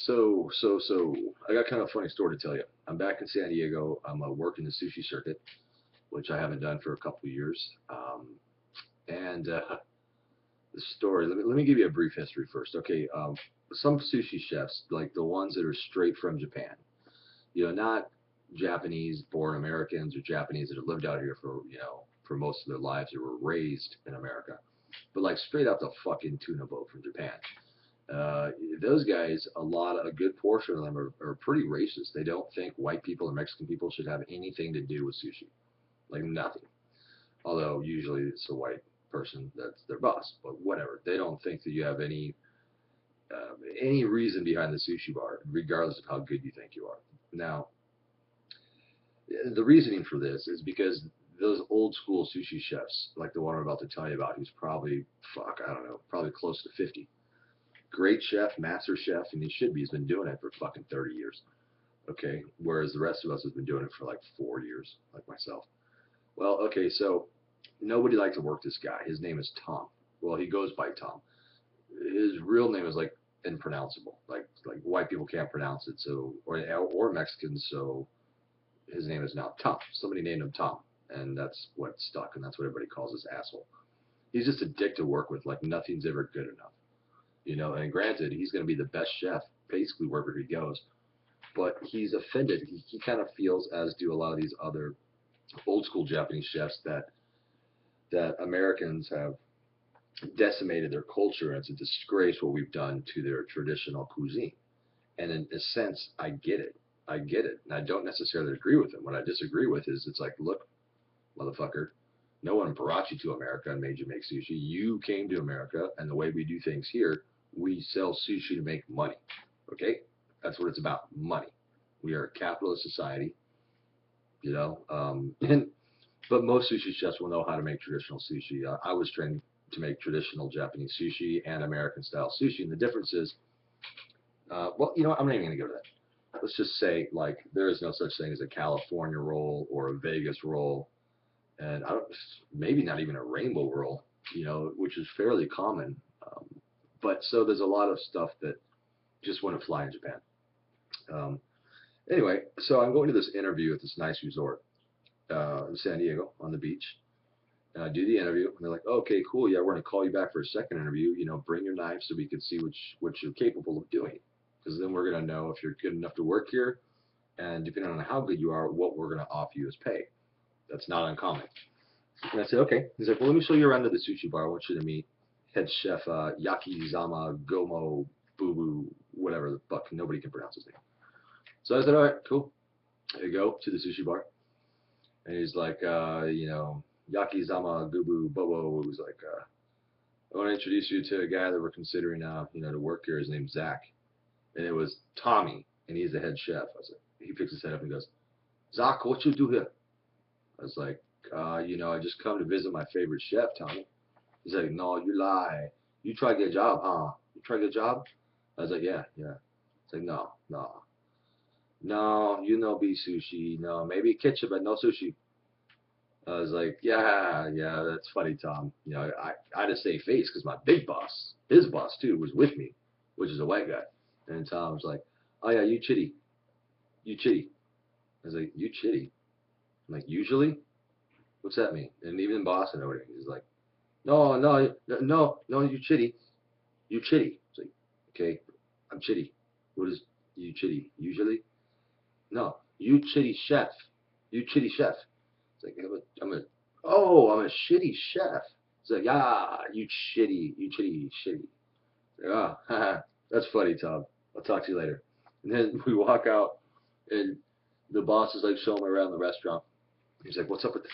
So, I got kind of a funny story to tell you. I'm back in San Diego. I'm working the sushi circuit, which I haven't done for a couple of years. And the story, let me give you a brief history first. Okay, some sushi chefs, like the ones that are straight from Japan, not Japanese born Americans or Japanese that have lived out here for, for most of their lives or were raised in America, but like straight out the fucking tuna boat from Japan. Uh, those guys, a good portion of them are pretty racist. They don't think white people or Mexican people should have anything to do with sushi, like nothing. Although usually it's a white person that's their boss, but whatever. They don't think that you have any reason behind the sushi bar, regardless of how good you think you are. Now, the reasoning for this is because those old school sushi chefs, like the one I'm about to tell you about, who's probably, fuck, I don't know, probably close to 50. Great chef, master chef, and he should be. He's been doing it for fucking 30 years. Okay, whereas the rest of us has been doing it for like 4 years, like myself. Well, okay, so nobody liked to work this guy. His name is Tom. Well, he goes by Tom. His real name is like impronounceable. Like white people can't pronounce it, so or Mexicans, so his name is now Tom. Somebody named him Tom, and that's what stuck, and that's what everybody calls this asshole. He's just a dick to work with. Like nothing's ever good enough. And granted, he's going to be the best chef basically wherever he goes, but he's offended. He kind of feels, as do a lot of these other old school Japanese chefs, that Americans have decimated their culture, and it's a disgrace what we've done to their traditional cuisine. And in a sense, I get it. I get it. And I don't necessarily agree with him. What I disagree with is it's like, look, motherfucker, no one brought you to America and made you make sushi. You came to America, and the way we do things here, we sell sushi to make money. Okay? That's what it's about, money. We are a capitalist society, and but most sushi chefs will know how to make traditional sushi. I was trained to make traditional Japanese sushi and American style sushi, and the difference is, well, I'm not even going to go to that. Let's just say, like, there is no such thing as a California roll or a Vegas roll, and I don't, maybe not even a rainbow roll, which is fairly common. But so there's a lot of stuff that just wouldn't fly in Japan. Um, anyway, so I'm going to this interview at this nice resort in San Diego on the beach. And I do the interview, and they're like, oh, "Okay, cool. Yeah, we're going to call you back for a second interview. Bring your knife so we can see what you're capable of doing, because then we're going to know if you're good enough to work here, and depending on how good you are, what we're going to offer you as pay." That's not uncommon. And I said, "Okay." He's like, "Well, let me show you around to the sushi bar. I want you to meet head chef Yakizama Gomo Boo whatever the fuck. Nobody can pronounce his name." So I said, "All right, cool." I go to the sushi bar, and he's like, Yakizama Gubu Bobo. It was like, "I want to introduce you to a guy that we're considering, to work here. His name's Zach." And it was Tommy, and he's the head chef. I was like, he picks his head up and goes, "Zach, what you do here?" I was like, I just come to visit my favorite chef, Tommy." He's like, "No, you lie. You try to get a job, huh? You try to get a job?" I was like, "Yeah, yeah." It's like, "No, no. No, be sushi. No, maybe kitchen, but no sushi." I was like, "Yeah, yeah, that's funny, Tom." I had to save face because my big boss, his boss too, was with me, which is a white guy. And Tom was like, "Oh yeah, you Chitty. You Chitty." I was like, "You Chitty?" I'm like, "Usually? What's that mean?" And even in Boston, I know what it means. He's like, "No, no, no, no, you Chitty. You Chitty." It's like, "Okay, I'm Chitty. What is you Chitty? Usually?" "No, you Chitty chef. You Chitty chef." It's like, oh, I'm a shitty chef." It's like, "Yeah, you Chitty shitty." Like, "Oh, haha, that's funny, Tom. I'll talk to you later." And then we walk out, and the boss is like showing me around the restaurant. He's like, "What's up with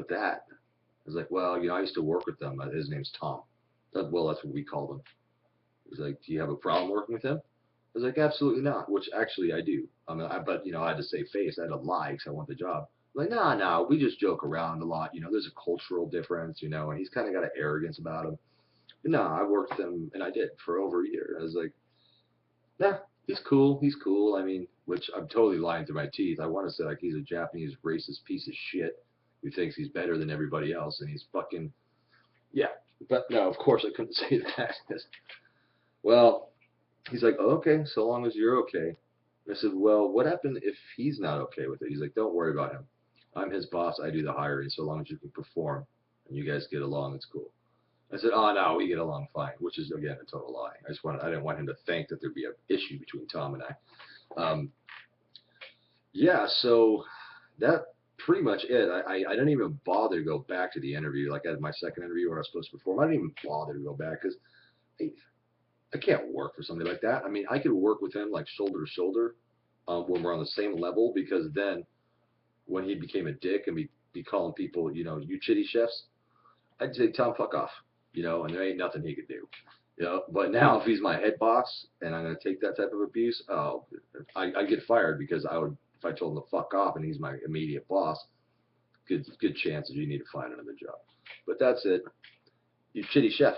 that?" I was like, "Well, I used to work with them. His name's Tom." Well, that's what we called him. He's like, "Do you have a problem working with him?" I was like, "Absolutely not," which actually I do. But I had to save face. I had to lie because I want the job. Like, nah, nah, we just joke around a lot. There's a cultural difference, and he's kind of got an arrogance about him. But no, I worked with him, and I did for over a year. I was like, "Nah, he's cool. He's cool." I mean, which I'm totally lying to my teeth. I want to say like he's a Japanese racist piece of shit who thinks he's better than everybody else, and he's fucking yeah. But no, of course I couldn't say that. Well, He's like, oh, okay, so long as you're okay. I said, well, what happened if he's not okay with it? He's like, don't worry about him. I'm his boss. I do the hiring. So long as you can perform and you guys get along, it's cool. I said, oh, no, we get along fine, which is, again, a total lie. I didn't want him to think that there'd be an issue between Tom and I. Yeah, so that pretty much it. I didn't even bother to go back to the interview. Like I had my second interview where I was supposed to perform. I didn't even bother to go back because I can't work for somebody like that. I mean, I could work with him like shoulder to shoulder when we're on the same level because then when he became a dick and be calling people, you chitty chefs, I'd say, Tom, fuck off, and there ain't nothing he could do. But now if he's my head boss and I'm going to take that type of abuse, oh, I get fired because if I told him to fuck off and he's my immediate boss, good chances you need to find another job. But that's it. You chitty chef.